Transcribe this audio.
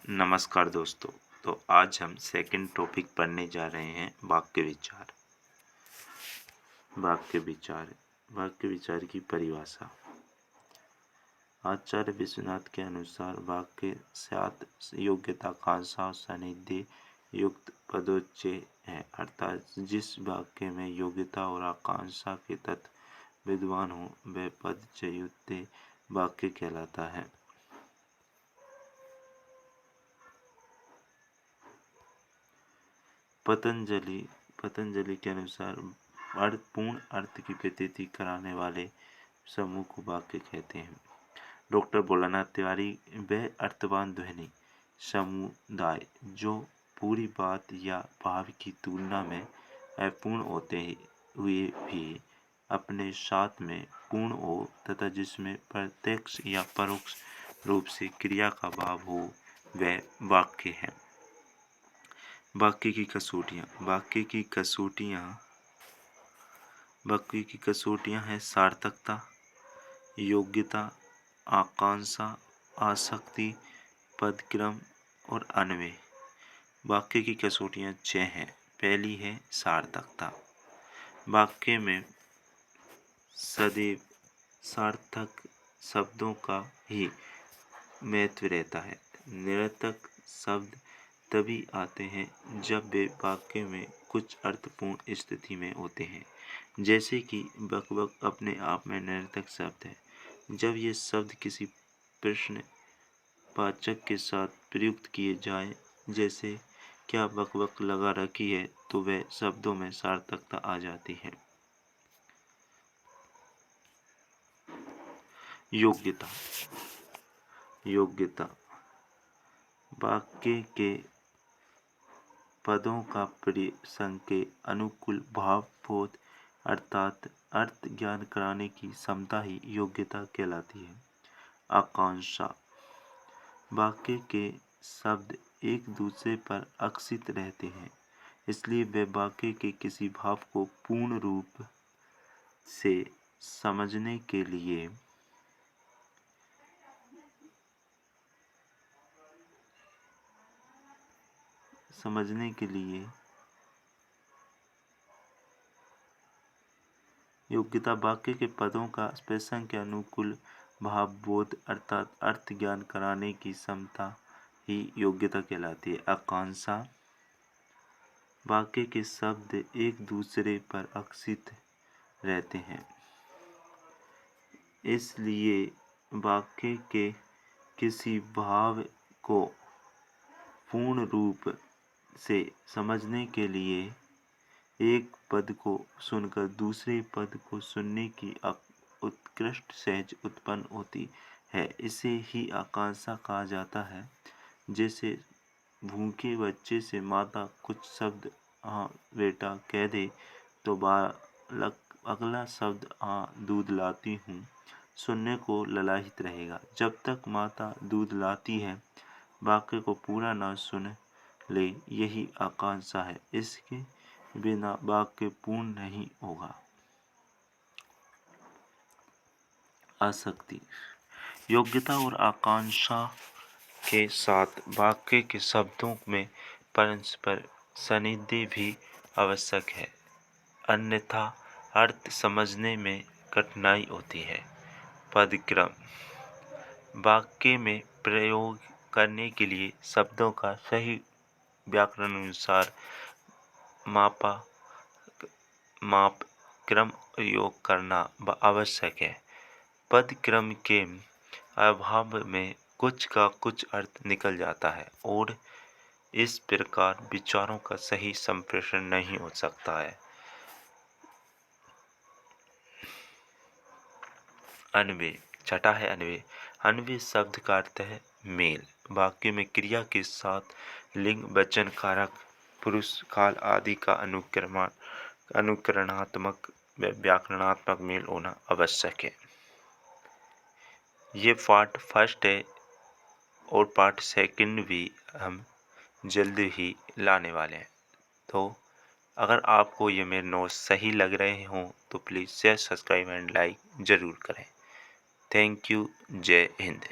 नमस्कार दोस्तों। तो आज हम सेकंड टॉपिक पढ़ने जा रहे हैं वाक्य विचार। वाक्य विचार की परिभाषा। आचार्य विश्वनाथ के अनुसार वाक्य सात योग्यता, आकांक्षा, सानिध्य युक्त पदोच्चय है, अर्थात जिस वाक्य में योग्यता और आकांक्षा के तत्व विद्वान हो वह पदच्चय युक्त वाक्य कहलाता है। पतंजलि के अनुसार पूर्ण अर्थ की प्रतीति कराने वाले समूह को वाक्य कहते हैं। डॉक्टर भोलानाथ तिवारी वह अर्थवान ध्वनि समुदाय जो पूरी बात या भाव की तुलना में अपूर्ण होते हुए भी अपने साथ में पूर्ण हो तथा जिसमें प्रत्यक्ष या परोक्ष रूप से क्रिया का भाव हो वह वाक्य है। वाक्य की कसौटियाँ हैं सार्थकता, योग्यता, आकांक्षा, आसक्ति, पदक्रम और अन्वय। वाक्य की कसौटियाँ 6 हैं। पहली है सार्थकता। वाक्य में सदैव सार्थक शब्दों का ही महत्व रहता है। निरर्थक शब्द तभी आते हैं जब वे वाक्य में कुछ अर्थपूर्ण स्थिति में होते हैं। जैसे कि बकबक अपने आप में निरर्थक शब्द है। जब ये शब्द किसी प्रश्न वाचक के साथ प्रयुक्त किए जाएं, जैसे क्या बकबक लगा रखी है, तो वह शब्दों में सार्थकता आ जाती है। योग्यता वाक्य के पदों का प्रसंग के अनुकूल भावबोध अर्थात अर्थ ज्ञान कराने की क्षमता ही योग्यता कहलाती है। आकांक्षा वाक्य के शब्द एक दूसरे पर अक्षित रहते हैं, इसलिए वे वाक्य के किसी भाव को पूर्ण रूप से समझने के लिए योग्यता वाक्य के पदों का प्रसंग के अनुकूल भावबोध अर्थात अर्थ ज्ञान कराने की क्षमता ही योग्यता कहलाती है। आकांक्षा वाक्य के शब्द एक दूसरे पर अक्षित रहते हैं, इसलिए वाक्य के किसी भाव को पूर्ण रूप से समझने के लिए एक पद को सुनकर दूसरे पद को सुनने की उत्कृष्ट सहज उत्पन्न होती है। इसे ही आकांक्षा कहा जाता है। जैसे भूखे बच्चे से माता कुछ शब्द हाँ बेटा कह दे तो बालक अगला शब्द हाँ दूध लाती हूँ सुनने को ललाहित रहेगा। जब तक माता दूध लाती है वाक्य को पूरा न सुन ले, यही आकांक्षा है। इसके बिना वाक्य पूर्ण नहीं होगा। आसक्ति योग्यता और आकांक्षा के साथ वाक्य के शब्दों में परस्पर सानिध्य भी आवश्यक है, अन्यथा अर्थ समझने में कठिनाई होती है। पदक्रम वाक्य में प्रयोग करने के लिए शब्दों का सही व्याकरण अनुसार माप क्रम प्रयोग करना आवश्यक है। पद क्रम के अभाव में कुछ का कुछ अर्थ निकल जाता है और इस प्रकार विचारों का सही संप्रेषण नहीं हो सकता है। अन्वय छठा है अन्वय। अन्वय शब्द का अर्थ है मेल। वाक्य में क्रिया के साथ लिंग, वचन, कारक, पुरुष, काल आदि का अनुकरणात्मक व व्याकरणात्मक मेल होना आवश्यक है। ये पार्ट फर्स्ट है और पार्ट सेकंड भी हम जल्द ही लाने वाले हैं। तो अगर आपको ये मेरे नोट्स सही लग रहे हों तो please share, subscribe and like ज़रूर करें। Thank you. जय हिंद।